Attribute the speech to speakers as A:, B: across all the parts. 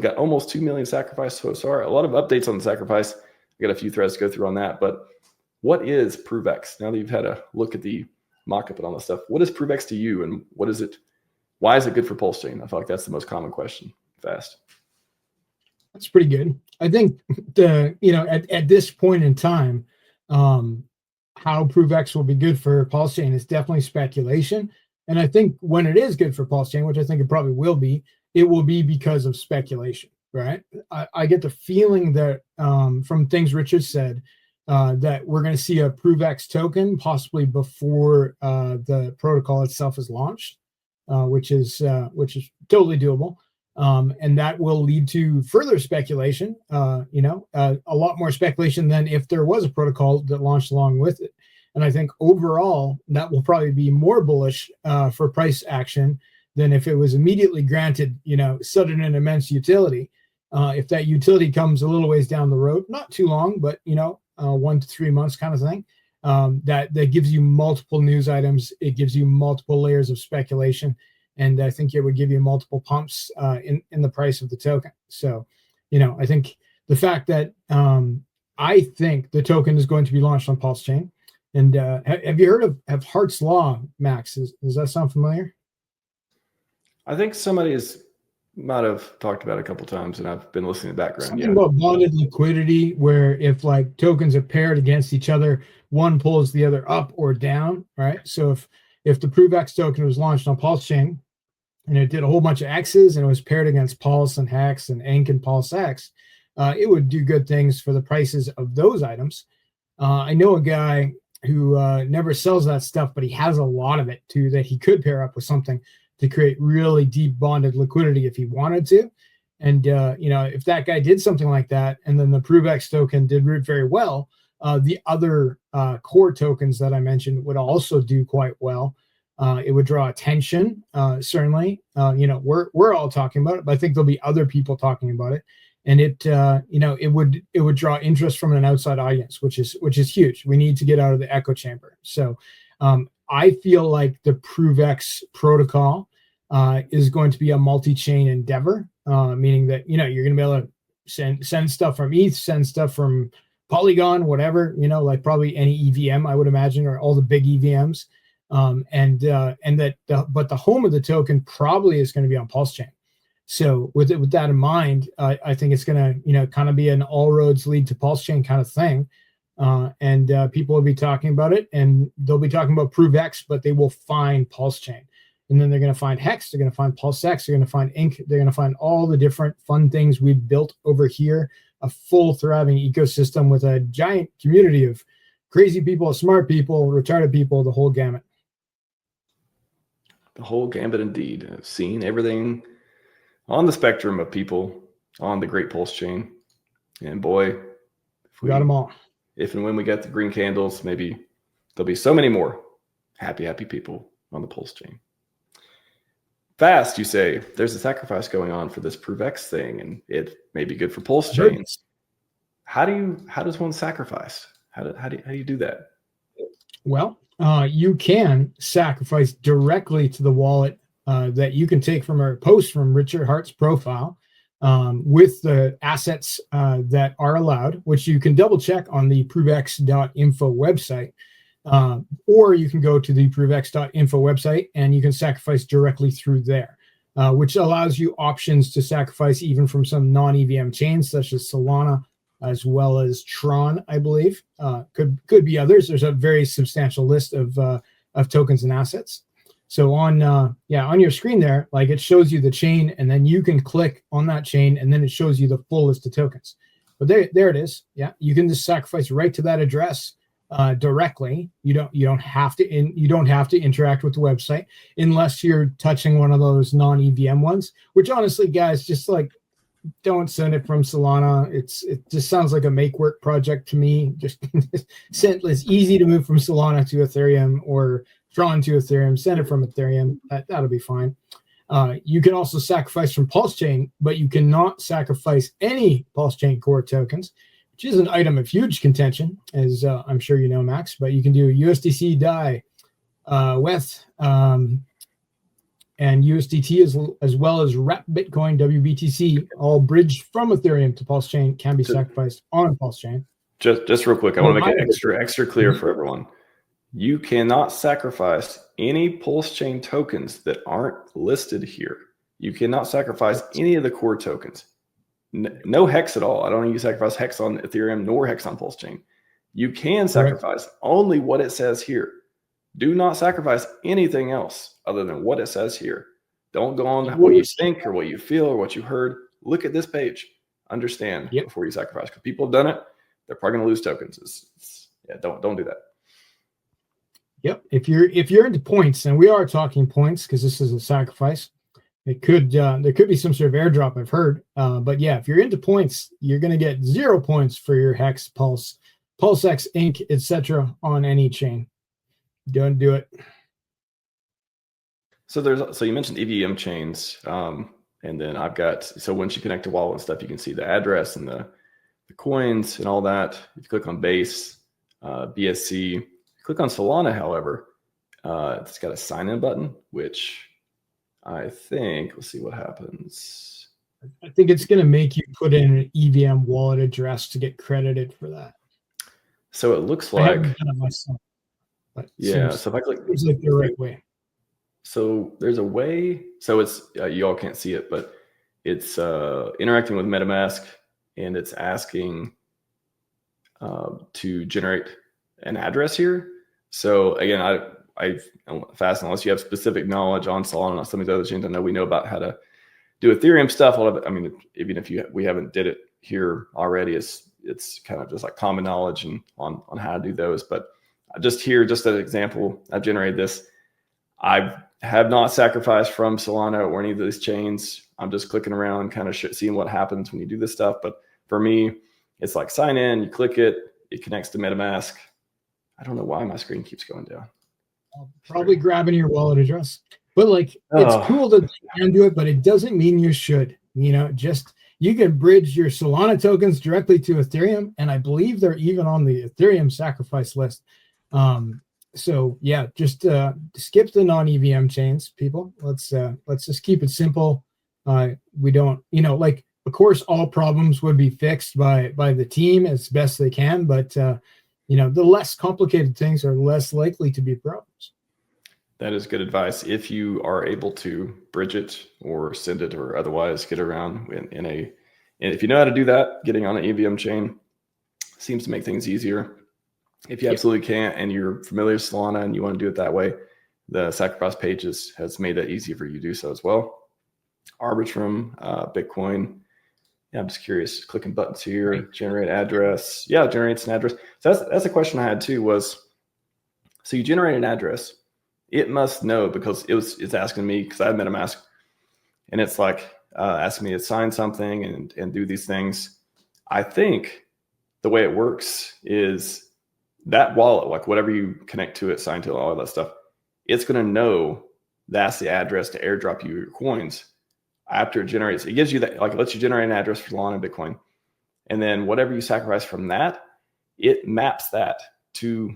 A: We got almost 2 million sacrificed so far. A lot of updates on the sacrifice. I got a few threads to go through on that. But what is ProveX? Now that you've had a look at the mock-up and all that stuff, what is ProveX to you, and what is it? Why is it good for PulseChain? I feel like that's the most common question. Fast.
B: That's pretty good. I think at this point in time, how ProveX will be good for PulseChain is definitely speculation. And I think when it is good for PulseChain, which I think it probably will be, it will be because of speculation, right? I get the feeling that from things Richard said, that we're going to see a ProveX token possibly before the protocol itself is launched, which is totally doable. And that will lead to further speculation, a lot more speculation than if there was a protocol that launched along with it. And I think overall, that will probably be more bullish for price action than if it was immediately granted, sudden and immense utility. If that utility comes a little ways down the road, not too long, but, 1 to 3 months kind of thing, that gives you multiple news items. It gives you multiple layers of speculation. And I think it would give you multiple pumps in the price of the token. So, I think the fact that I think the token is going to be launched on PulseChain. And have you heard of Hart's Law, Max? Does that sound familiar?
A: I think somebody might have talked about it a couple of times, and I've been listening in the background.
B: Something about bonded liquidity, where if like tokens are paired against each other, one pulls the other up or down, right? So if the ProveX token was launched on PulseChain and it did a whole bunch of X's and it was paired against Pulse and Hex and Ink and PulseX, it would do good things for the prices of those items. I know a guy who never sells that stuff, but he has a lot of it too that he could pair up with something to create really deep bonded liquidity if he wanted to. And, if that guy did something like that, and then the ProveX token did root very well, the other core tokens that I mentioned would also do quite well. It would draw attention, certainly. We're all talking about it, but I think there'll be other people talking about it. And it would draw interest from an outside audience, which is huge. We need to get out of the echo chamber. So I feel like the ProveX protocol is going to be a multi-chain endeavor, meaning that you're going to be able to send stuff from ETH, send stuff from Polygon, whatever, like probably any EVM, I would imagine, or all the big EVMs. But the home of the token probably is going to be on PulseChain. So with that in mind, I think it's going to kind of be an all roads lead to PulseChain kind of thing. And people will be talking about it, and they'll be talking about ProveX, but they will find PulseChain. And then they're going to find Hex, they're going to find PulseX, they're going to find Ink, they're going to find all the different fun things we've built over here, a full thriving ecosystem with a giant community of crazy people, smart people, retarded people, the whole gamut.
A: The whole gambit indeed. I've seen everything on the spectrum of people on the great PulseChain. And boy,
B: we got them all.
A: If and when we get the green candles, maybe there'll be so many more happy people on the PulseChain. Fast, you say, there's a sacrifice going on for this ProveX thing, and it may be good for PulseChain. How does one sacrifice? How do you do that?
B: Well, you can sacrifice directly to the wallet that you can take from a post from Richard Hart's profile with the assets that are allowed, which you can double check on the ProveX.info website. Or you can go to the ProveX.info website and you can sacrifice directly through there, which allows you options to sacrifice even from some non-EVM chains such as Solana, as well as Tron, I believe. Could be others. There's a very substantial list of tokens and assets. So on your screen there, like it shows you the chain, and then you can click on that chain, and then it shows you the full list of tokens. But there it is. Yeah, you can just sacrifice right to that address directly. You don't have to interact with the website unless you're touching one of those non-EVM ones. Which honestly, guys, just like don't send it from Solana. It just sounds like a make work project to me. Just it's easy to move from Solana to Ethereum or Tron to Ethereum. Send it from Ethereum. That'll be fine. You can also sacrifice from PulseChain, but you cannot sacrifice any PulseChain core tokens, which is an item of huge contention, as I'm sure you know, Max. But you can do USDC DAI, WETH, and USDT as well as Wrap Bitcoin, WBTC, all bridged from Ethereum to PulseChain, can be sacrificed on PulseChain.
A: Just real quick, I want to make it extra clear for everyone. You cannot sacrifice any PulseChain tokens that aren't listed here. You cannot sacrifice any of the core tokens. No hex at all. I don't think you sacrifice hex on Ethereum nor hex on PulseChain. You can sacrifice only what it says here. Do not sacrifice anything else other than what it says here. Don't go on what you think or what you feel or what you heard. Look at this page. Understand before you sacrifice. Because people have done it. They're probably going to lose tokens. Don't do that.
B: Yep. If you're into points, and we are talking points because this is a sacrifice, it could there could be some sort of airdrop, I've heard. But yeah, if you're into points, you're going to get 0 points for your Hex, Pulse, PulseX, Inc., etc. on any chain. Don't do it.
A: So you mentioned EVM chains, and then I've got, so once you connect to wallet and stuff, you can see the address and the coins and all that. If you click on Base, BSC, click on Solana, however, it's got a sign-in button, which I think, let's see what happens.
B: I think it's going to make you put in an EVM wallet address to get credited for that.
A: So it looks like, I haven't
B: done it myself, but
A: yeah. So if I click,
B: it's like the right way.
A: So there's a way. So it's you all can't see it, but it's interacting with MetaMask, and it's asking to generate an address here. So again, I fast, unless you have specific knowledge on Solana and some of these other chains, I know we know about how to do Ethereum stuff. A lot of it, I mean, even if we haven't did it here already, it's kind of just like common knowledge and on how to do those. But just here, just an example, I've generated this. I have not sacrificed from Solana or any of these chains. I'm just clicking around, kind of seeing what happens when you do this stuff. But for me, it's like sign in, you click it, it connects to MetaMask. I don't know why my screen keeps going down.
B: Probably grabbing your wallet address. But like, it's cool that you can do it, but it doesn't mean you should. You know, just you can bridge your Solana tokens directly to Ethereum, and I believe they're even on the Ethereum sacrifice list. So yeah, just skip the non-EVM chains, people. Let's just keep it simple. We don't, like, of course, all problems would be fixed by the team as best they can, but the less complicated things are less likely to be problems.
A: That is good advice. If you are able to bridge it or send it or otherwise get around and if you know how to do that, getting on an EVM chain seems to make things easier. If you absolutely can't and you're familiar with Solana and you want to do it that way, the sacrifice pages has made that easy for you to do so as well. Arbitrum, Bitcoin. Yeah, I'm just curious. Clicking buttons here, generate address. Yeah, it generates an address. So that's a question I had too. Was so you generate an address, it must know because it's asking me because I have MetaMask, and it's like asking me to sign something and do these things. I think the way it works is that wallet, like whatever you connect to it, sign to it, all of that stuff, it's going to know that's the address to airdrop you your coins. After it generates, it gives you that, like it lets you generate an address for Solana and Bitcoin. And then whatever you sacrifice from that, it maps that to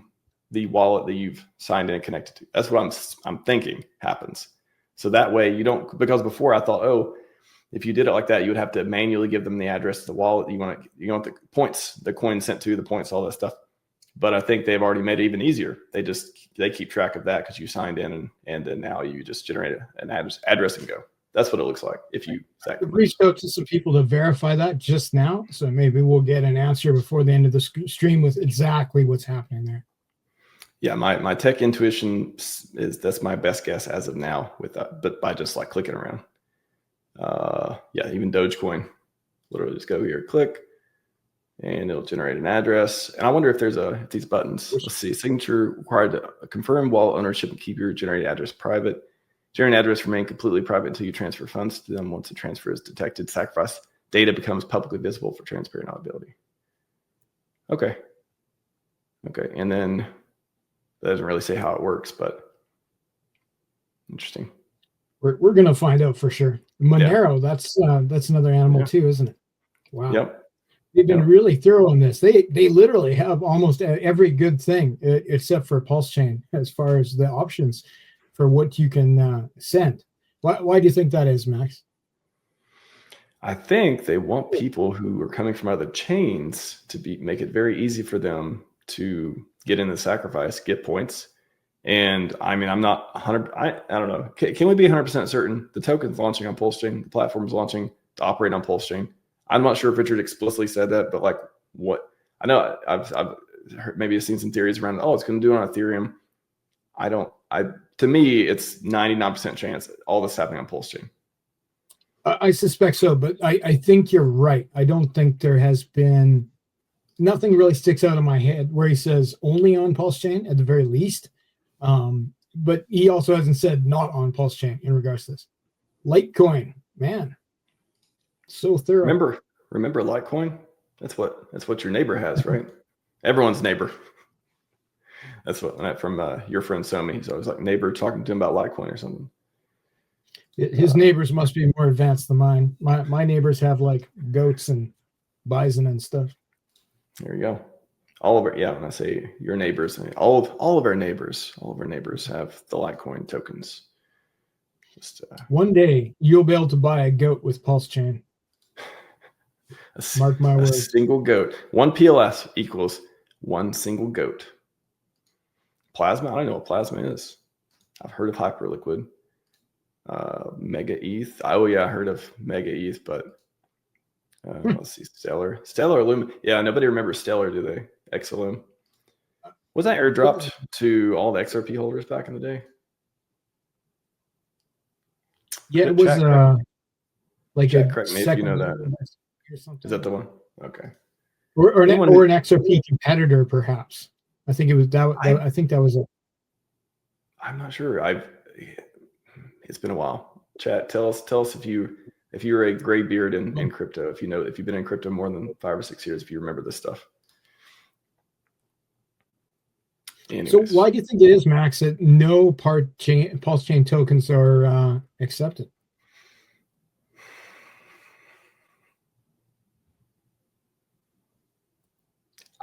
A: the wallet that you've signed in and connected to. That's what I'm thinking happens. So that way you don't, because before I thought, oh, if you did it like that, you would have to manually give them the address to the wallet. You want the points, the coin sent to, the points, all that stuff. But I think they've already made it even easier. They keep track of that because you signed in and then now you just generate an address and go. That's what it looks like if you
B: I've reached out to some people to verify that just now. So maybe we'll get an answer before the end of the stream with exactly what's happening there.
A: Yeah, my tech intuition is that's my best guess as of now with that, but by just like clicking around. Yeah, even Dogecoin, literally just go here, click, and it'll generate an address. And I wonder if there's these buttons. Let's see, signature required to confirm wallet ownership and keep your generated address private. Generated address remain completely private until you transfer funds to them. Once the transfer is detected, sacrifice data becomes publicly visible for transparent auditability. Okay. And then that doesn't really say how it works, but interesting.
B: We're going to find out for sure. Monero, yeah. That's another animal too, isn't it? Wow.
A: Yep.
B: They've been really thorough on this. They literally have almost every good thing except for PulseChain as far as the options for what you can send. Why do you think that is, Max?
A: I think they want people who are coming from other chains to make it very easy for them to get in the sacrifice, get points. And I mean, I'm not 100. I don't know. Can we be 100% certain the token's launching on PulseChain, the platform's launching to operate on PulseChain? I'm not sure if Richard explicitly said that, but like what I know, I've heard, maybe I've seen some theories around. Oh, it's going to do it on Ethereum. To me, it's 99% chance all this happening on PulseChain.
B: I suspect so, but I think you're right. I don't think there has been, nothing really sticks out of my head where he says only on PulseChain at the very least. But he also hasn't said not on PulseChain in regards to this. Litecoin, man, so thorough.
A: Remember Litecoin? That's what your neighbor has, right? Everyone's neighbor. That's what from your friend Somi. So I was like neighbor talking to him about Litecoin or something.
B: His neighbors must be more advanced than mine. My neighbors have like goats and bison and stuff.
A: There you go. All of our, yeah, when I say your neighbors, all of our neighbors have the Litecoin tokens. Just
B: one day you'll be able to buy a goat with PulseChain. Mark my words. A
A: single goat. One PLS equals one single goat. Plasma, I don't know what plasma is. I've heard of Hyperliquid. Mega ETH. Oh yeah, I heard of Mega ETH, but let's see, Stellar Loom. Yeah, nobody remembers Stellar, do they? XLM. Was that airdropped to all the XRP holders back in the day?
B: Yeah, it was like a
A: correct me if you know that. Is that the one? Okay.
B: Or an XRP competitor, perhaps. I think it was that. I think that was it.
A: I'm not sure. It's been a while. Chat, tell us if you're a gray beard in crypto, if you've been in crypto more than 5 or 6 years, if you remember this stuff. Anyways.
B: So why do you think it is, Max, that no PulseChain tokens are accepted?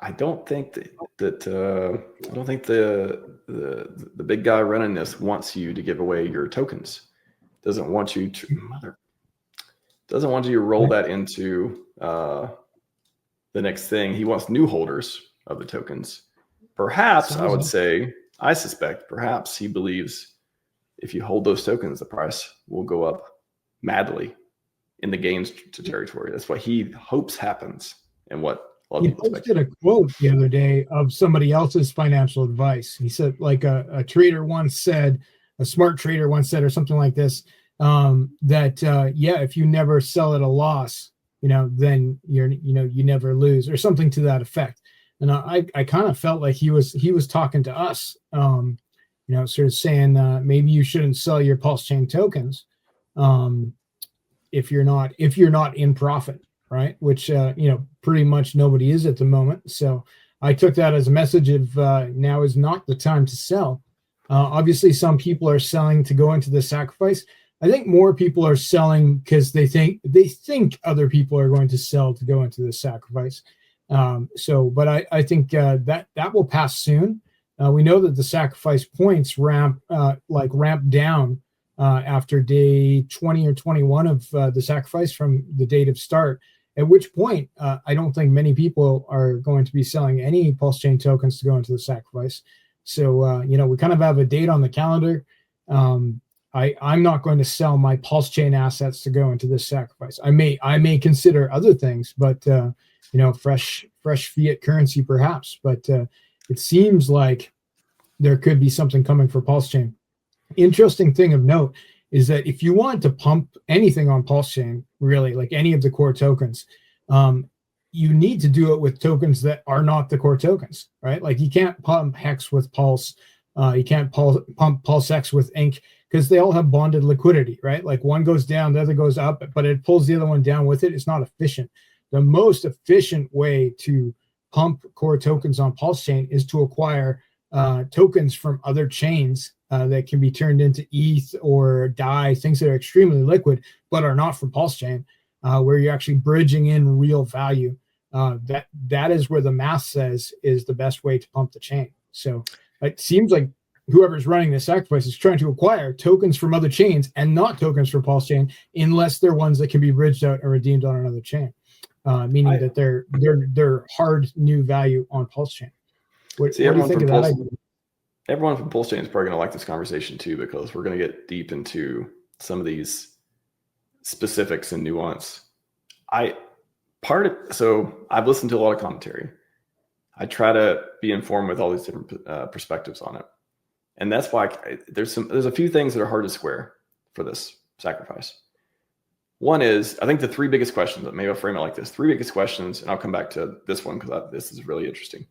A: I don't think that I don't think the big guy running this wants you to give away your tokens. Doesn't want you to roll that into the next thing. He wants new holders of the tokens. Perhaps I suspect perhaps he believes if you hold those tokens, the price will go up madly in the gains to territory. That's what he hopes happens, and what
B: he posted a quote the other day of somebody else's financial advice. He said, like a trader once said, a smart trader once said, or something like this, that if you never sell at a loss, then you never lose, or something to that effect. And I kind of felt like he was talking to us, sort of saying maybe you shouldn't sell your PulseChain tokens if you're not in profit. Right, which pretty much nobody is at the moment. So I took that as a message of now is not the time to sell. Obviously, some people are selling to go into the sacrifice. I think more people are selling because they think other people are going to sell to go into the sacrifice. But I think that will pass soon. We know that the sacrifice points ramp down after day 20 or 21 of the sacrifice from the date of start. At which point, I don't think many people are going to be selling any PulseChain tokens to go into the sacrifice. So, we kind of have a date on the calendar. I'm not going to sell my PulseChain assets to go into this sacrifice. I may consider other things, but fresh fiat currency perhaps. But it seems like there could be something coming for PulseChain. Interesting thing of note is that if you want to pump anything on PulseChain, really, like any of the core tokens, you need to do it with tokens that are not the core tokens, right? Like you can't pump Hex with Pulse, you can't pump PulseX with Ink, because they all have bonded liquidity, right? Like one goes down, the other goes up, but it pulls the other one down with it. It's not efficient. The most efficient way to pump core tokens on PulseChain is to acquire tokens from other chains that can be turned into ETH or DAI, things that are extremely liquid but are not from PulseChain, where you're actually bridging in real value. That is where the math says is the best way to pump the chain. So it seems like whoever's running the sacrifice is trying to acquire tokens from other chains and not tokens from PulseChain, unless they're ones that can be bridged out and redeemed on another chain, meaning that they're hard new value on PulseChain. What do you think of that idea?
A: Everyone from PulseChain is probably going to like this conversation too, because we're going to get deep into some of these specifics and nuance. So I've listened to a lot of commentary. I try to be informed with all these different perspectives on it. And that's why there's a few things that are hard to square for this sacrifice. One is, I think the three biggest questions, maybe I'll frame it like this, three biggest questions, and I'll come back to this one because this is really interesting.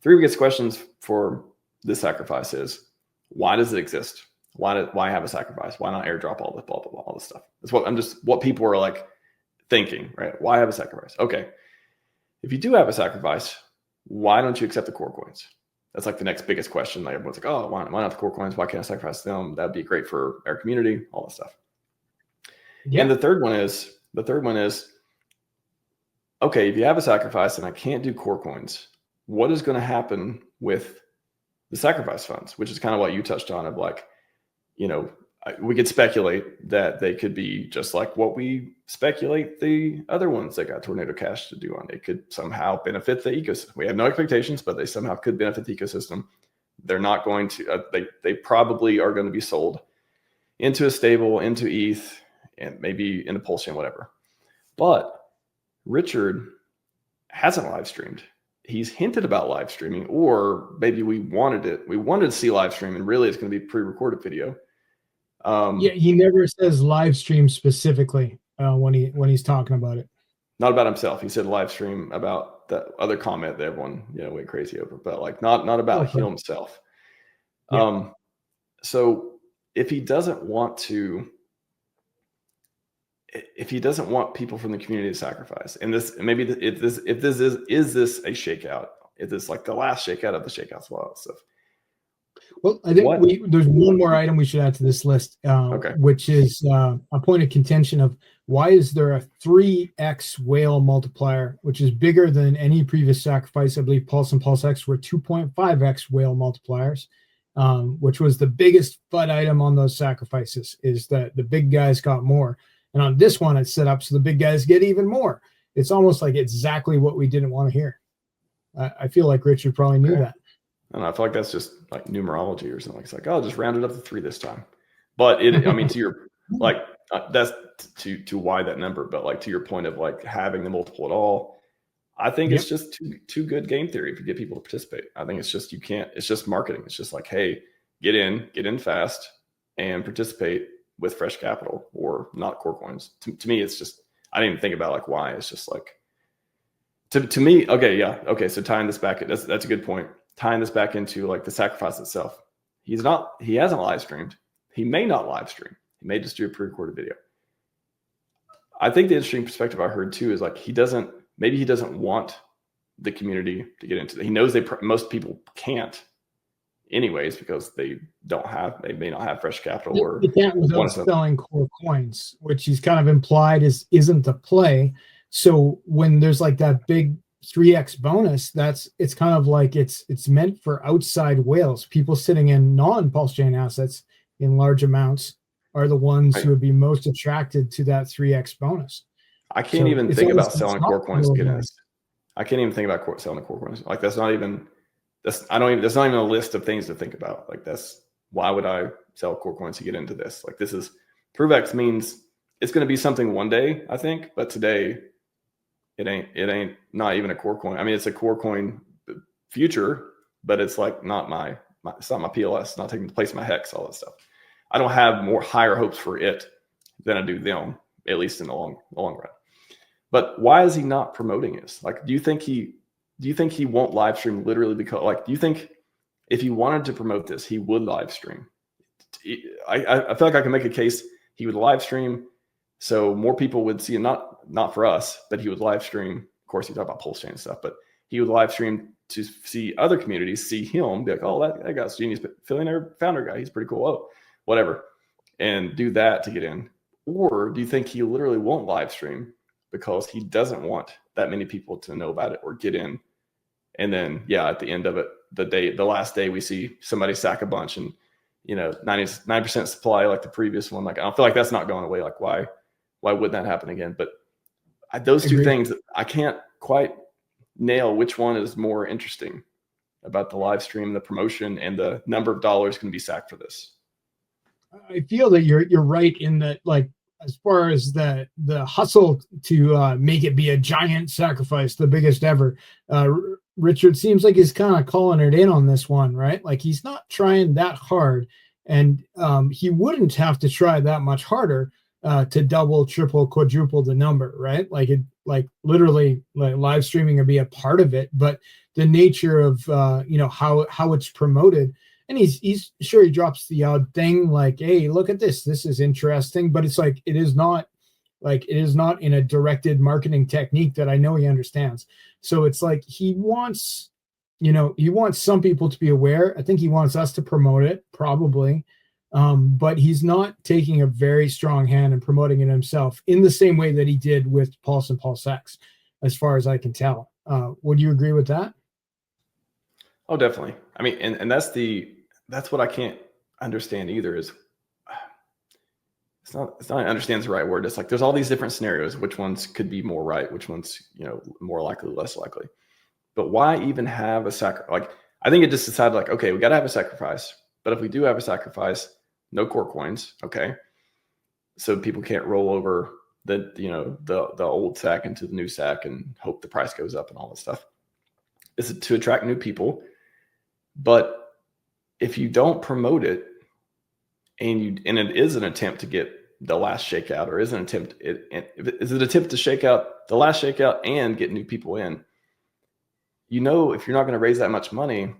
A: Three biggest questions for this sacrifice is, why does it exist? Why have a sacrifice? Why not airdrop all this, blah, blah, blah, all this stuff? That's what people are like thinking, right? Why have a sacrifice? Okay. If you do have a sacrifice, why don't you accept the core coins? That's like the next biggest question. Like everyone's like, oh, why not the core coins? Why can't I sacrifice them? That'd be great for our community, all this stuff. Yeah. And the third one is, okay, if you have a sacrifice and I can't do core coins, what is going to happen with the sacrifice funds? Which is kind of what you touched on of like, we could speculate that they could be just like what we speculate the other ones that got Tornado Cash to do on. It could somehow benefit the ecosystem. We have no expectations, but they somehow could benefit the ecosystem. They're not going to, they probably are going to be sold into a stable, into ETH, and maybe into PulseChain, whatever. But Richard hasn't live streamed. He's hinted about live streaming, or maybe we wanted to see live stream, and really it's going to be pre-recorded video.
B: Yeah, he never says live stream specifically when he's talking about it.
A: Not about himself. He said live stream about that other comment that everyone went crazy over, but like not about himself. Yeah. So if he doesn't want people from the community to sacrifice, and this maybe if this is this a shakeout? Is this like the last shakeout of the shakeouts? Well, stuff.
B: Well, I think there's one more item we should add to this list, which is a point of contention of why is there a 3x whale multiplier, which is bigger than any previous sacrifice. I believe Pulse and PulseX were 2.5x whale multipliers, which was the biggest FUD item on those sacrifices, is that the big guys got more. And on this one, it's set up so the big guys get even more. It's almost like exactly what we didn't want to hear. I feel like Richard probably knew that.
A: I don't know. I feel like that's just like numerology or something. It's like, oh, just round it up to 3 this time. But to your like that's to why that number. But like to your point of like having the multiple at all, I think it's just too good game theory to get people to participate. I think it's just it's just marketing. It's just like, hey, get in fast and participate with fresh capital or not core coins. To me, it's just, I didn't even think about like why. It's just like to me. Okay. So tying this back, that's a good point. Tying this back into like the sacrifice itself. He hasn't live streamed. He may not live stream. He may just do a pre-recorded video. I think the interesting perspective I heard too is like maybe he doesn't want the community to get into it. He knows most people can't anyways, because they may not have fresh capital, or
B: they can't without selling core coins, which he's kind of implied isn't the play. So when there's like that big 3x bonus, it's kind of like it's meant for outside whales. People sitting in non-PulseChain assets in large amounts are the ones who would be most attracted to that 3x bonus.
A: I can't even think about selling core coins to get in this. I can't even think about selling the core coins. Like that's not even a list of things to think about. Like why would I sell core coins to get into this? Like this is ProveX means it's going to be something one day, I think, but today it ain't not even a core coin. I mean, it's a core coin future, but it's like it's not my PLS, not taking the place of my hex, all that stuff. I don't have higher hopes for it than I do them, at least in the long run. But why is he not promoting this? Like, do you think he won't live stream literally because, like, do you think if he wanted to promote this, he would live stream? I feel like I can make a case he would live stream so more people would see him, not for us, but he would live stream. Of course, he talked about PulseChain and stuff, but he would live stream to see other communities see him, be like, oh, that guy's genius, but Billionaire Founder guy, he's pretty cool. Oh, whatever. And do that to get in. Or do you think he literally won't live stream because he doesn't want that many people to know about it or get in And then, yeah, at the end of it, the last day, we see somebody sack a bunch and, 99% supply like the previous one. Like, I don't feel like that's not going away. Like, why wouldn't that happen again? But those two things, I can't quite nail which one is more interesting about the live stream, the promotion, and the number of dollars can be sacked for this.
B: I feel that you're right in that, like, as far as the hustle to make it be a giant sacrifice, the biggest ever, Richard seems like he's kind of calling it in on this one, right? Like, he's not trying that hard, and he wouldn't have to try that much harder to double, triple, quadruple the number, right? Like literally, like, live streaming would be a part of it, but the nature of how it's promoted. And he's sure he drops the odd thing like, hey, look at this is interesting, but it's like it is not in a directed marketing technique that I know he understands. So it's like he wants some people to be aware. I think he wants us to promote it, probably, but he's not taking a very strong hand in promoting it himself in the same way that he did with Pulse and PulseX, as far as I can tell. Would you agree with that?
A: Oh, definitely. I mean, and that's what I can't understand either, is it's not I understand the right word. It's like there's all these different scenarios. Which ones could be more right? Which ones, more likely, less likely? But why even have a sacrifice? Like, I think it just decided, like, okay, we got to have a sacrifice. But if we do have a sacrifice, no core coins, okay? So people can't roll over the old sack into the new sack and hope the price goes up and all this stuff. It's to attract new people. But if you don't promote it, and it is an attempt to get the last shakeout, or is an attempt, is an attempt to shake out the last shakeout and get new people in. If you're not going to raise that much money,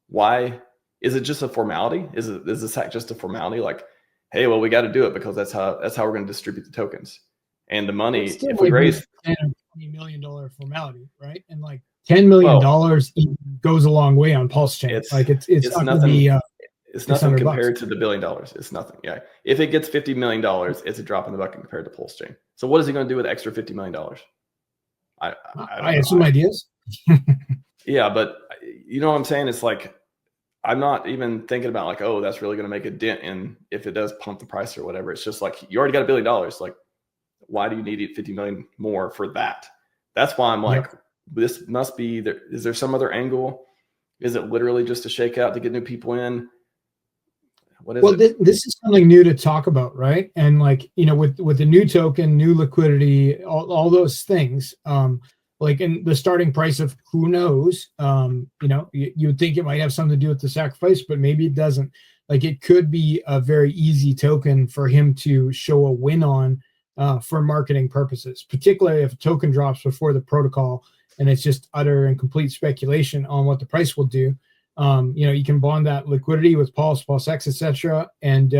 A: why is it just a formality? Is the sack just a formality? Like, hey, well, we got to do it because that's how we're going to distribute the tokens and the money. If we raise
B: $20 million formality, right? And like $10 million goes a long way on PulseChain. It's not
A: nothing.
B: Be,
A: it's nothing compared to the $1 billion. It's nothing. Yeah. If it gets $50 million, it's a drop in the bucket compared to PulseChain. So what is he going to do with the extra $50 million? I
B: have some ideas.
A: Yeah, but you know what I'm saying? It's like, I'm not even thinking about like, oh, that's really going to make a dent in if it does pump the price or whatever. It's just like, you already got $1 billion. Like, why do you need 50 million more for that? That's why I'm like, this must be there. Is there some other angle? Is it literally just a shakeout to get new people in? What is it?
B: This is something new to talk about, right? And like, with the new token, new liquidity, all those things, like in the starting price of who knows, you would think it might have something to do with the sacrifice, but maybe it doesn't. Like, it could be a very easy token for him to show a win on for marketing purposes, particularly if a token drops before the protocol and it's just utter and complete speculation on what the price will do. You can bond that liquidity with PulseX, etc., and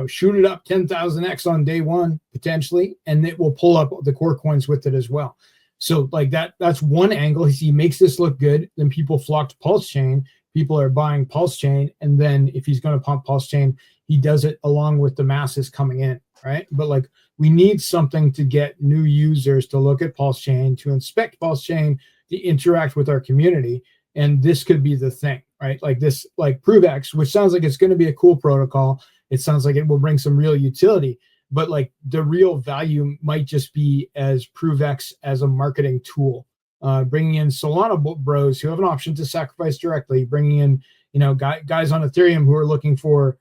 B: shoot it up 10,000x on day one potentially, and it will pull up the core coins with it as well. So like that's one angle. He makes this look good, then people flock to PulseChain. People are buying PulseChain, and then if he's going to pump PulseChain, he does it along with the masses coming in, right? But like, we need something to get new users to look at PulseChain, to inspect PulseChain, to interact with our community. And this could be the thing, right? Like this, like ProveX, which sounds like it's going to be a cool protocol. It sounds like it will bring some real utility, but like the real value might just be as ProveX as a marketing tool, bringing in Solana bros who have an option to sacrifice directly, bringing in, guys on Ethereum who are looking for,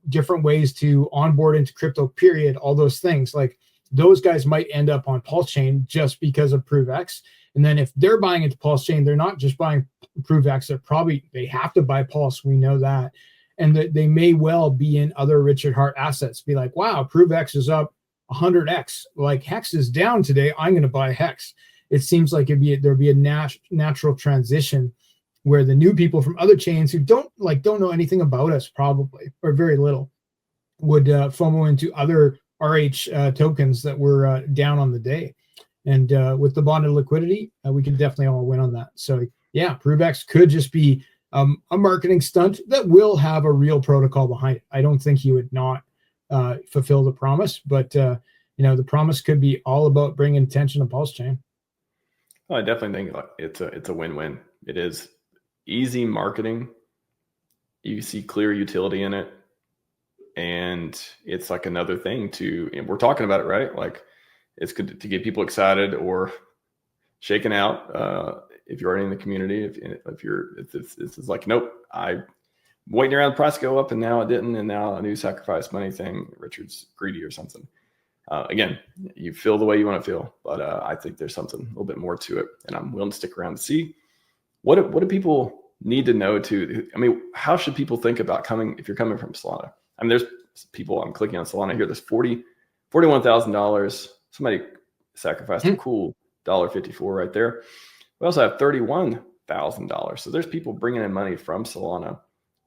B: different ways to onboard into crypto, period, all those things. Like, those guys might end up on PulseChain just because of ProveX. And then if they're buying into PulseChain, they're not just buying ProveX. They have to buy Pulse. We know that. And that they may well be in other Richard Heart assets. Be like, wow, ProveX is up 100x. Like, Hex is down today. I'm going to buy Hex. It seems like there'd be a natural transition where the new people from other chains who don't know anything about us, probably, or very little, would FOMO into other RH tokens that were down on the day. And with the bonded liquidity, we can definitely all win on that. So yeah, ProveX could just be a marketing stunt that will have a real protocol behind it. I don't think he would not fulfill the promise, but the promise could be all about bringing attention to PulseChain.
A: Well, I definitely think it's a win-win. It is easy marketing. You see clear utility in it. And it's like another thing and we're talking about it, right? Like it's good to get people excited or shaken out. If you're already in the community, it's like, nope, I'm waiting around the price to go up and now it didn't. And now a new sacrifice money thing, Richard's greedy or something. Again, you feel the way you want to feel, but I think there's something a little bit more to it, and I'm willing to stick around to see what do people need to know I mean, how should people think about if you're coming from Solana? I mean, there's people, I'm clicking on Solana here, there's $41,000. Somebody sacrificed a cool $1.54 right there. We also have $31,000. So there's people bringing in money from Solana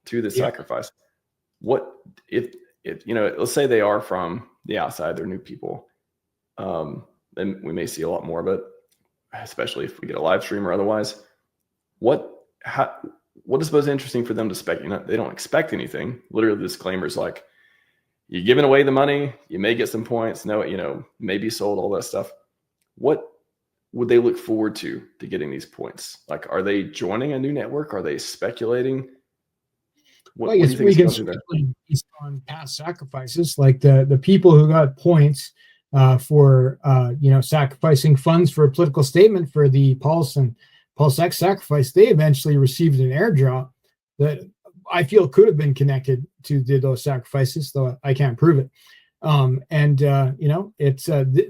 A: to the sacrifice. What if let's say they are from the outside, they're new people, then we may see a lot more of it, especially if we get a live stream or otherwise. What is most interesting for them to expect? They don't expect anything. Literally, the disclaimer is like, you're giving away the money, you may get some points, may be sold, all that stuff. What would they look forward to getting these points? Like, are they joining a new network? Are they speculating?
B: I guess we can speculate based on past sacrifices, like the people who got points for sacrificing funds for a political statement for the Pulse and PulseX sacrifice. They eventually received an airdrop that I feel could have been connected to those sacrifices, though I can't prove it.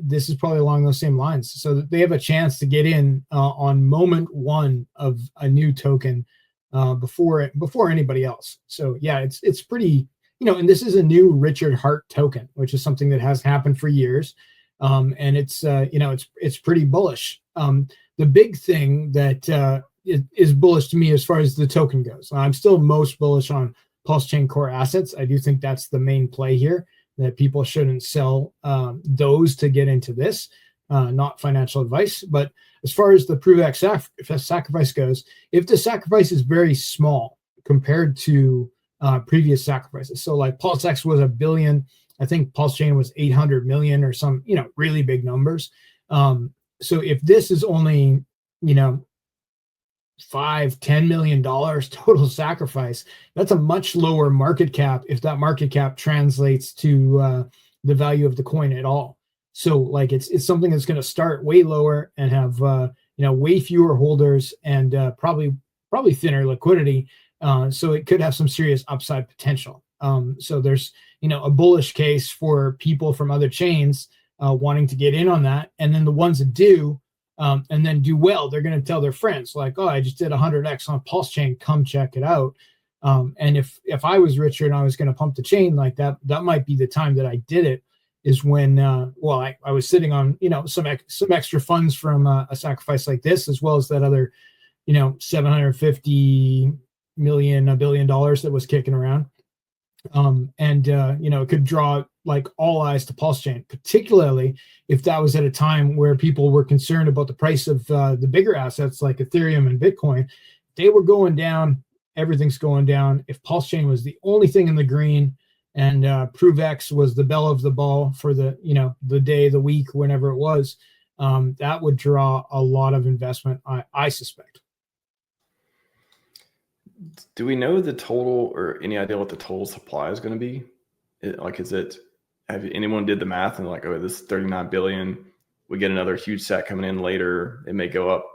B: This is probably along those same lines, so that they have a chance to get in on moment one of a new token before anybody else. So yeah, it's pretty, and this is a new Richard Hart token, which is something that has happened for years. And it's pretty bullish. The big thing that is bullish to me as far as the token goes, I'm still most bullish on PulseChain core assets. I do think that's the main play here, that people shouldn't sell those to get into this. Not financial advice, but as far as the ProveX sacrifice goes, if the sacrifice is very small compared to previous sacrifices, so like PulseX was $1 billion, I think PulseChain was 800 million or some, really big numbers. So if this is only, $5-10 million total sacrifice, that's a much lower market cap if that market cap translates to the value of the coin at all. So like it's something that's going to start way lower and have way fewer holders and probably thinner liquidity. So it could have some serious upside potential. So there's a bullish case for people from other chains wanting to get in on that, and then the ones that do and then do well, they're going to tell their friends like, oh, I just did 100x on PulseChain, come check it out. And if I was Richard and I was going to pump the chain like that, that might be the time that I did it. Is when I was sitting on some extra funds from a sacrifice like this, as well as that other 750 million, $1 billion that was kicking around, it could draw like all eyes to PulseChain, particularly if that was at a time where people were concerned about the price of the bigger assets like Ethereum and Bitcoin. They were going down, everything's going down. If PulseChain was the only thing in the green, and ProveX was the belle of the ball for the day, the week, whenever it was, that would draw a lot of investment, I suspect.
A: Do we know the total or any idea what the total supply is going to be? Have anyone did the math and like, oh, this is 39 billion. We get another huge set coming in later. It may go up,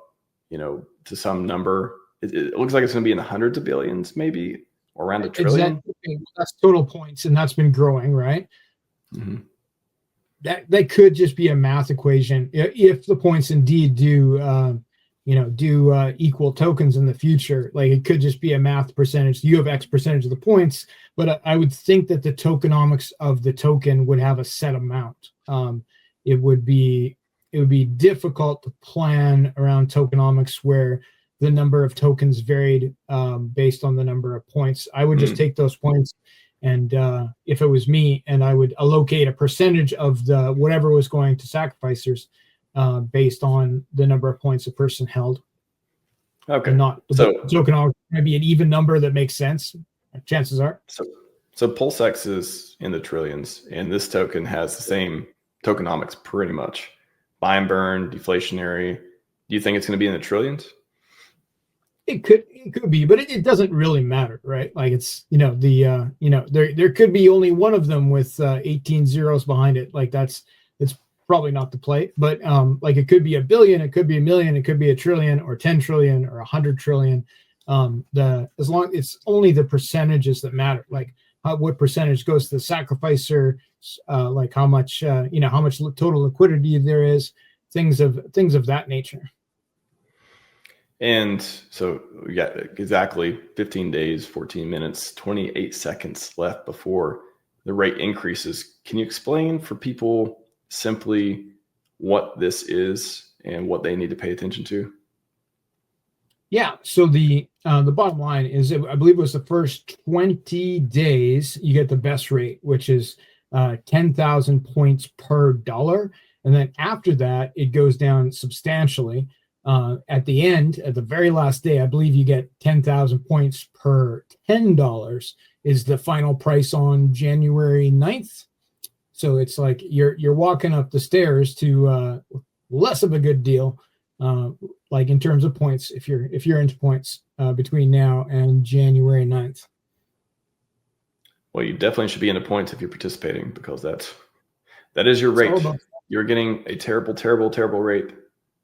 A: to some number. It looks like it's going to be in the hundreds of billions, maybe. Or around $1 trillion.
B: Exactly. That's total points, and that's been growing, right?
A: Mm-hmm.
B: That could just be a math equation. If the points indeed do equal tokens in the future, like it could just be a math percentage. You have X percentage of the points, but I would think that the tokenomics of the token would have a set amount. It would be difficult to plan around tokenomics where the number of tokens varied based on the number of points. I would just take those points, and if it was me, and I would allocate a percentage of the whatever was going to sacrificers based on the number of points a person held.
A: Okay.
B: And not so tokenomics maybe an even number that makes sense. Chances are.
A: So PulseX is in the trillions, and this token has the same tokenomics pretty much. Buy and burn, deflationary. Do you think it's going to be in the trillions?
B: It could be, but it doesn't really matter, right? Like it's, there could be only one of them with 18 zeros behind it. Like it's probably not the play, but like it could be a billion, it could be a million, it could be a trillion or 10 trillion or 100 trillion. As long it's only the percentages that matter, like what percentage goes to the sacrificer, like how much how much total liquidity there is, things of that nature.
A: And so we got exactly 15 days, 14 minutes, 28 seconds left before the rate increases. Can you explain for people simply what this is and what they need to pay attention to?
B: Yeah. So the bottom line is, I believe it was the first 20 days you get the best rate, which is 10,000 points per dollar. And then after that, it goes down substantially. At the end, at the very last day, I believe you get 10,000 points per $10 is the final price on January 9th. So it's like you're walking up the stairs to less of a good deal, like in terms of points, if you're into points between now and January 9th.
A: Well, you definitely should be into points if you're participating, because that is your rate. You're getting a terrible, terrible, terrible rate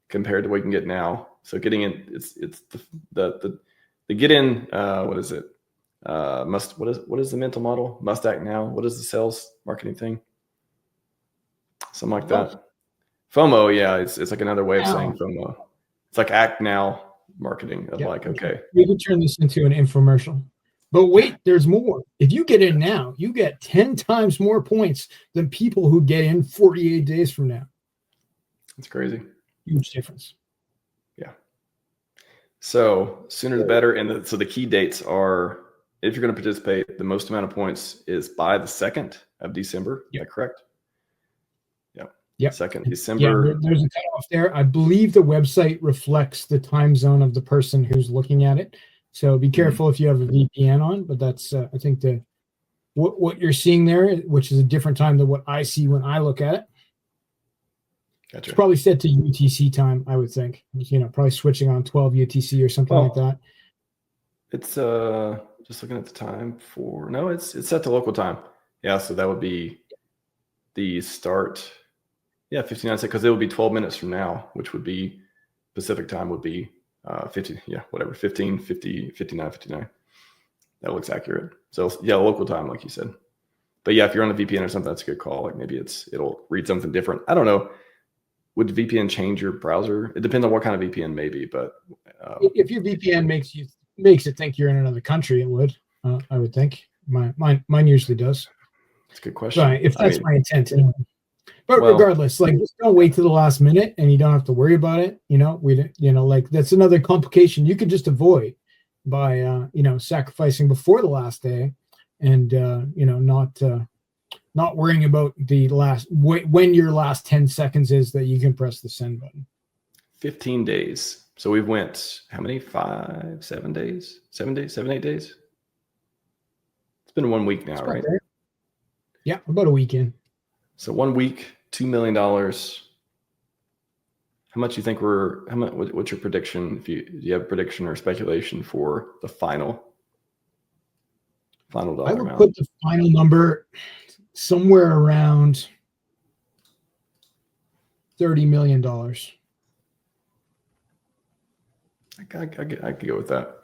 A: compared to what you can get now. So getting in, it's the get in. What is it? What is the mental model? Must act now. What is the sales marketing thing? Something like that. FOMO. Yeah, it's like another way of saying FOMO. It's like act now marketing of like, okay,
B: we could turn this into an infomercial. But wait, there's more. If you get in now, you get 10 times more points than people who get in 48 days from now.
A: That's crazy.
B: Huge difference.
A: Yeah. So sooner the better. And so the key dates are, if you're going to participate, the most amount of points is by the 2nd of December. Yep. Is that correct? Yeah.
B: Yep.
A: 2nd December.
B: Yeah, there's a cutoff there. I believe the website reflects the time zone of the person who's looking at it. So be careful if you have a VPN on, but that's I think what you're seeing there, which is a different time than what I see when I look at it.
A: Gotcha.
B: It's probably set to UTC time, I would think. Probably switching on 12 UTC or something like that. It's
A: just looking at the time for it's set to local time. Yeah, so that would be the start. Yeah, 59 seconds, because it would be 12 minutes from now, which would be Pacific time would be 50, yeah, whatever, 15, 50, 59, 59. That looks accurate. So yeah, local time, like you said. But yeah, if you're on a VPN or something, that's a good call. Like maybe it'll read something different. I don't know. Would VPN change your browser? It depends on what kind of VPN, maybe. But
B: if your VPN makes it think you're in another country, it would. I would think. Mine usually does.
A: That's a good question.
B: Right, if that's my intent, anyway. But regardless, like just don't wait to the last minute, and you don't have to worry about it. Like that's another complication you could just avoid by sacrificing before the last day, and not worrying about the last when your last 10 seconds is that you can press the send button.
A: 15 days. So we went how many? 7 days? 8 days? It's been 1 week now, right?
B: There. Yeah, about a weekend.
A: So 1 week, $2 million. How much you think what's your prediction? Do you have a prediction or speculation for the final dollar amount?
B: I would put the final number somewhere around $30 million.
A: I could go with that.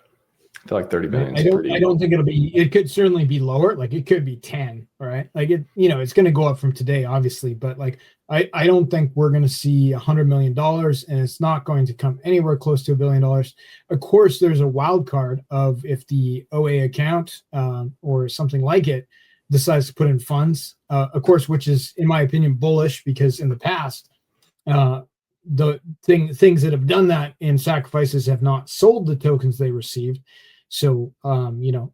A: I feel like 30 million.
B: I don't think it could certainly be lower. Like it could be 10, right? Like it's going to go up from today, obviously, but like, I don't think we're going to see $100 million, and it's not going to come anywhere close to $1 billion. Of course, there's a wild card of if the OA account or something like it decides to put in funds, of course, which is, in my opinion, bullish, because in the past, the things that have done that in sacrifices have not sold the tokens they received. So,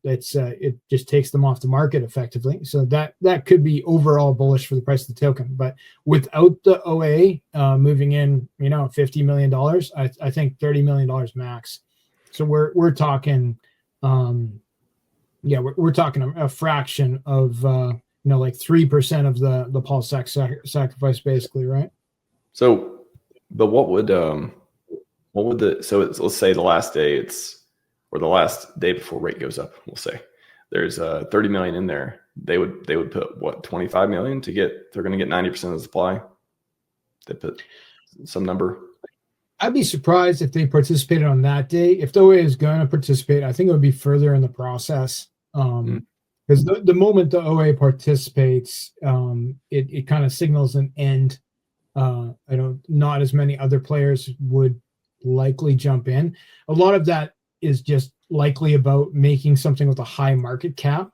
B: it just takes them off the market effectively. So that could be overall bullish for the price of the token. But without the OA moving in, $50 million, I think $30 million max. So we're talking, we're talking a fraction of, like 3% of the PulseX sacrifice, basically, right?
A: So, but what would let's say the last day it's or the last day before rate goes up, we'll say, there's 30 million in there. They would put what, 25 million to get, they're going to get 90% of the supply. They put some number.
B: I'd be surprised if they participated on that day. If the OA is going to participate, I think it would be further in the process. Because the moment the OA participates, it kind of signals an end. Not as many other players would likely jump in. A lot of that is just likely about making something with a high market cap,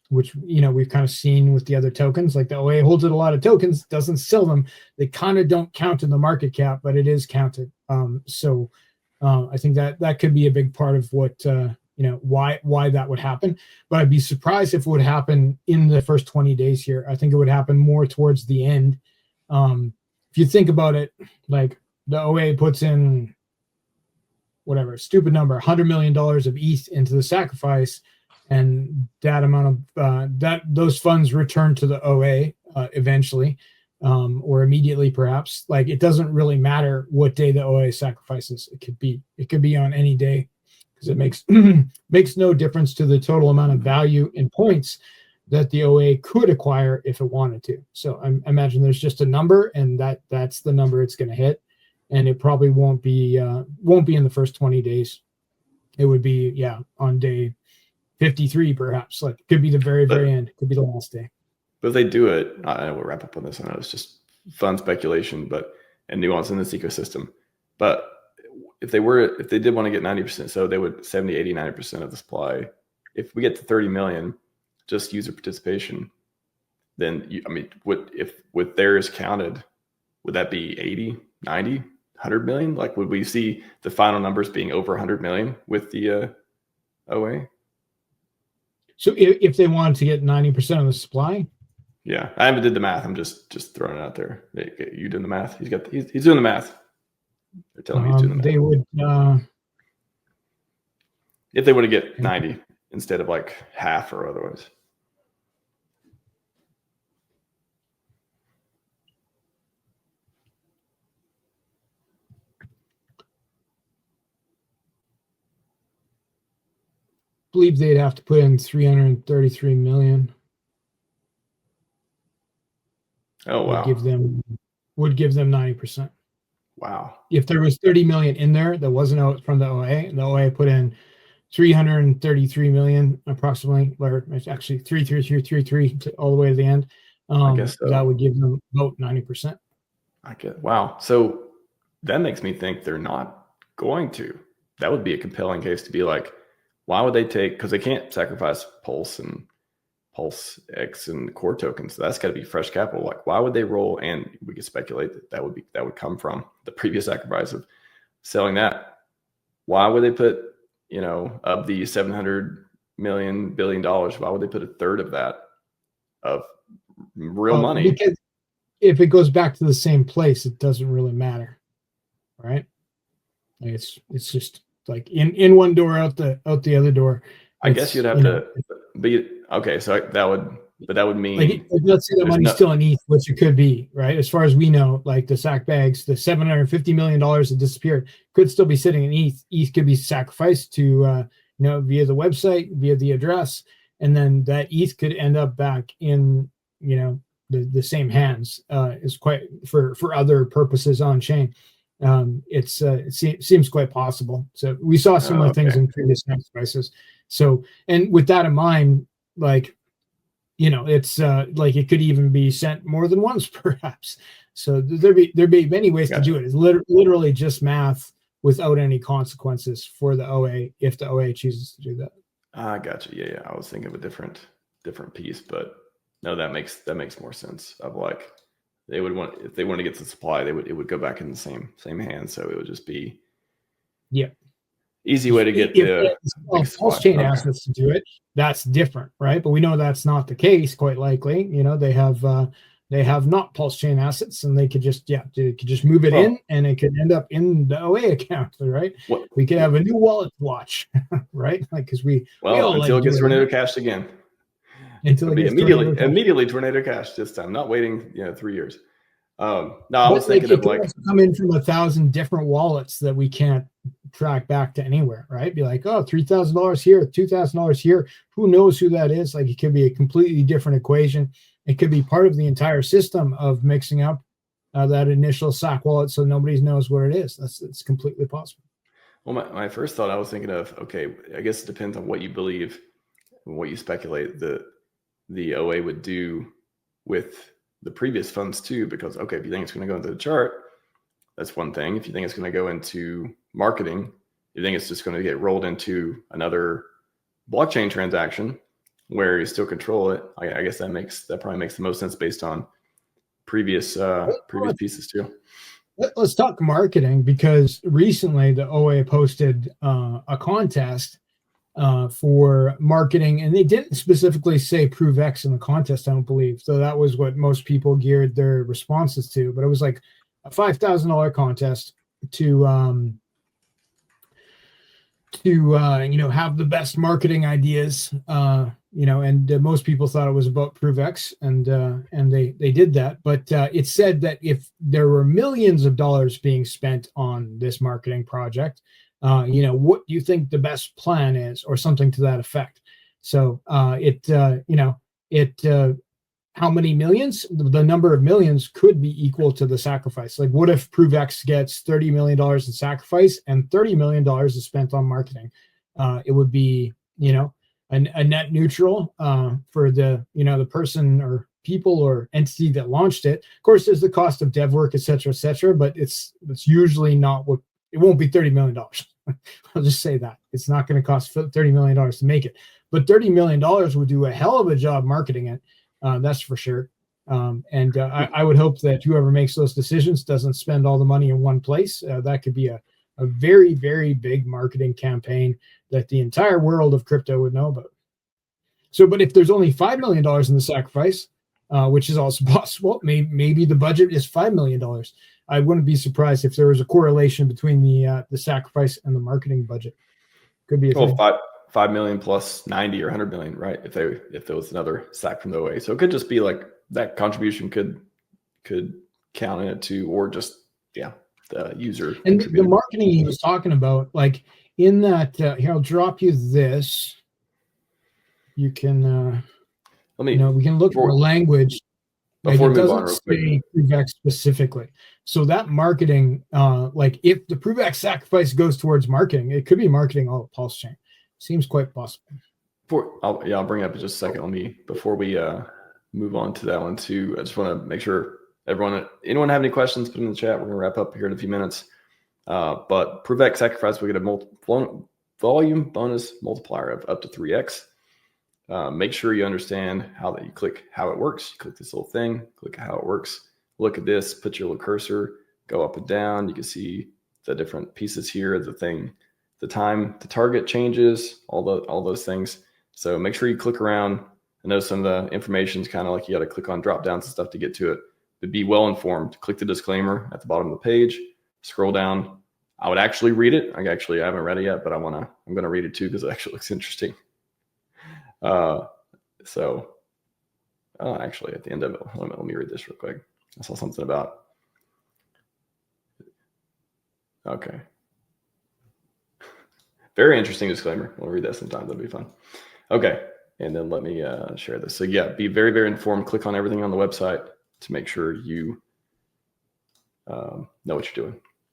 B: which we've kind of seen with the other tokens. Like the OA holds a lot of tokens, doesn't sell them. They kind of don't count in the market cap, but it is counted. So I think that could be a big part of what why that would happen. But I'd be surprised if it would happen in the first 20 days here. I think it would happen more towards the end. If you think about it, like the OA puts in whatever stupid number, $100 million of ETH into the sacrifice, and that amount of those funds return to the OA eventually, or immediately perhaps. Like it doesn't really matter what day the OA sacrifices. It could be on any day, because it makes no difference to the total amount of value in points that the OA could acquire if it wanted to. So I imagine there's just a number, and that's the number it's going to hit, and it probably won't be in the first 20 days. It would be on day 53 perhaps. Like it could be the very end. It could be the last day.
A: But if they do it, I know we'll wrap up on this. I know it's just fun speculation, and nuance in this ecosystem. But if they did want to get 90%, so they would 70, 80, 90% of the supply. If we get to 30 million, just user participation, then with theirs counted, would that be 80, 90, 100 million? Like, would we see the final numbers being over 100 million with the OA?
B: So if they wanted to get 90% of the supply?
A: Yeah, I haven't did the math. I'm just throwing it out there. You doing the math? He's doing the math. They're telling me he's doing the math.
B: They would,
A: if they were to get 90 instead of like half or otherwise.
B: Believe they'd have to put in 333 million.
A: Oh wow!
B: Would give them 90%.
A: Wow!
B: If there was 30 million in there that wasn't out from the OA, and the OA put in 333 million approximately, or actually 33333 all the way to the end. I guess so. That would give them about 90%.
A: Wow. So that makes me think they're not going to. That would be a compelling case to be like, why would they take? Because they can't sacrifice Pulse and PulseX and core tokens. So that's got to be fresh capital. Like, why would they roll? And we could speculate that would come from the previous sacrifice of selling that. Why would they put, of the $700 billion, why would they put a third of that of real money?
B: Because if it goes back to the same place, it doesn't really matter, right? Like it's just like in one door, out the other door.
A: I guess you'd have to be okay. So that would mean,
B: like, let's say the money's still in ETH, which it could be, right? As far as we know, like the sack bags, the $750 million that disappeared could still be sitting in ETH. ETH could be sacrificed to, via the website, via the address, and then that ETH could end up back in, the same hands. Is quite for other purposes on chain. It seems quite possible. So we saw similar things in previous sacrifices. So, and with that in mind, like, it's like it could even be sent more than once, perhaps. So there'd be many ways to do it. It's literally just math without any consequences for the OA if the OA chooses to do that.
A: I got you. Yeah. I was thinking of a different piece, but no, that makes more sense. Of like, they would want, if they want to get the supply, it would go back in the same hand. So it would just be easy way to get the
B: PulseChain assets to do it. That's different, right? But we know that's not the case. Quite likely, they have not PulseChain assets, and they could just move it in, and it could end up in the OA account, right? We could have a new wallet to watch, right? Like because
A: until it gets tornado cashed again. Until it gets immediately tornado cash this time, not waiting 3 years. No, I was thinking of like
B: come in from 1,000 different wallets that we can't track back to anywhere, right? Be like, oh, $3,000 here, $2,000 here. Who knows who that is? Like, it could be a completely different equation. It could be part of the entire system of mixing up that initial SAC wallet, so nobody knows what it is. It's completely possible.
A: Well, my first thought, I was thinking of, okay, I guess it depends on what you believe, what you speculate that the OA would do with the previous funds too, because, okay, if you think it's going to go into the chart, that's one thing. If you think it's going to go into marketing, you think it's just going to get rolled into another blockchain transaction where you still control it. I guess that probably makes the most sense based on previous pieces too.
B: Let's talk marketing, because recently the OA posted a contest for marketing, and they didn't specifically say ProveX in the contest, I don't believe. So that was what most people geared their responses to. But it was like a $5,000 contest to have the best marketing ideas, and most people thought it was about ProveX, and they did that. But it said that if there were millions of dollars being spent on this marketing project, what do you think the best plan is, or something to that effect? So how many millions? The number of millions could be equal to the sacrifice. Like, what if ProveX gets $30 million in sacrifice and $30 million is spent on marketing? It would be, a net neutral for the person or people or entity that launched it. Of course, there's the cost of dev work, et cetera, but it's usually not what, it won't be $30 million. I'll just say that. It's not going to cost $30 million to make it. But $30 million would do a hell of a job marketing it. That's for sure. I would hope that whoever makes those decisions doesn't spend all the money in one place. That could be a very, very big marketing campaign that the entire world of crypto would know about. So, but if there's only $5 million in the sacrifice, which is also possible, maybe the budget is $5 million. I wouldn't be surprised if there was a correlation between the sacrifice and the marketing budget. Could be a thing.
A: 5 million plus 90 or 100 million, right? If there was another SAC from the OA. So it could just be like that contribution could count in it too, or just, the user.
B: And the marketing he was talking about, like in that, here, I'll drop you this. You can, we can look for language.
A: Before we move on real quick.
B: ProveX specifically. So that marketing, like if the ProveX sacrifice goes towards marketing, it could be marketing all of PulseChain. Seems quite possible.
A: I'll bring it up in just a second. Before we move on to that one too, I just want to make sure anyone have any questions, put them in the chat. We're going to wrap up here in a few minutes. But ProveX sacrifice, we get a volume bonus multiplier of up to 3x. Make sure you understand how you click how it works. You click this little thing, click how it works. Look at this, put your little cursor, go up and down. You can see the different pieces here, the thing, the time, the target changes, all those things. So make sure you click around. I know some of the information is kind of like you got to click on drop downs and stuff to get to it, but be well informed. Click the disclaimer at the bottom of the page, scroll down. I would actually read it. I haven't read it yet, but I'm going to read it too, because it actually looks interesting. Actually at the end of it, let me read this real quick. I saw something about, okay. Very interesting disclaimer. We'll read that sometime. That'll be fun. Okay. And then let me share this. So be very, very informed. Click on everything on the website to make sure you know what you're doing.